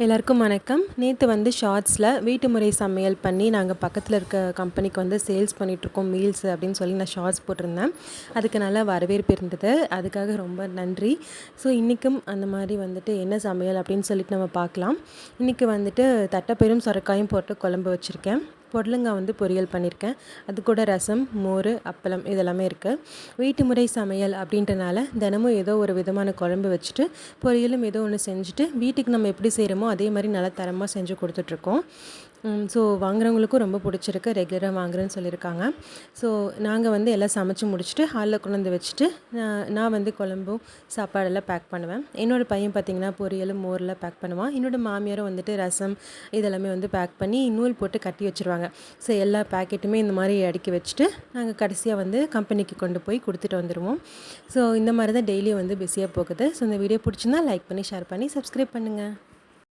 எல்லாருக்கும் வணக்கம். நேற்று வந்து ஷார்ட்ஸில் வீட்டு முறை சமையல் பண்ணி நாங்கள் பக்கத்தில் இருக்க கம்பெனிக்கு வந்து சேல்ஸ் பண்ணிகிட்ருக்கோம் மீல்ஸ் அப்படின்னு சொல்லி நான் ஷார்ட்ஸ் போட்டிருந்தேன். அதுக்கு நல்லா வரவேற்பு இருந்தது. அதுக்காக ரொம்ப நன்றி. ஸோ இன்றைக்கும் அந்த மாதிரி வந்துட்டு என்ன சமையல் அப்படின்னு சொல்லிட்டு நம்ம பார்க்கலாம். இன்றைக்கி வந்துட்டு தட்டைப்பயிரும் சொரக்காயும் போட்டு குழம்பு வச்சுருக்கேன். பொடலங்காய் வந்து பொரியல் பண்ணியிருக்கேன். அது கூட ரசம், மோர், அப்பளம் இதெல்லாமே இருக்குது. வீட்டு முறை சமையல் அப்படின்றனால தினமும் ஏதோ ஒரு விதமான குழம்பு வச்சுட்டு பொரியலும் ஏதோ ஒன்று செஞ்சுட்டு வீட்டுக்கு நம்ம எப்படி செய்கிறோமோ அதே மாதிரி நல்லா தரமாக செஞ்சு கொடுத்துட்ருக்கோம். ஸோ வாங்குறவங்களுக்கும் ரொம்ப பிடிச்சிருக்கு. ரெகுலராக வாங்குறேன்னு சொல்லியிருக்காங்க. ஸோ நாங்கள் வந்து எல்லாம் சமைச்சு முடிச்சுட்டு ஹாலில் கொண்டு வந்து வச்சுட்டு நான் வந்து குழம்பும் சாப்பாடெல்லாம் பேக் பண்ணுவேன். என்னோடய பையன் பார்த்திங்கன்னா பொரியலும் மோரில் பேக் பண்ணுவான். என்னோடய மாமியாரும் வந்துட்டு ரசம் இதெல்லாமே வந்து பேக் பண்ணி நூல் போட்டு கட்டி வச்சுருவாங்க. ஸோ எல்லா பேக்கெட்டுமே இந்த மாதிரி அடுக்கி வச்சுட்டு நாங்கள் கடைசியாக வந்து கம்பெனிக்கு கொண்டு போய் கொடுத்துட்டு வந்துடுவோம். ஸோ இந்த மாதிரி தான் டெய்லியும் வந்து பிஸியாக போகுது. ஸோ இந்த வீடியோ பிடிச்சிருந்தா லைக் பண்ணி ஷேர் பண்ணி சப்ஸ்கிரைப் பண்ணுங்கள்.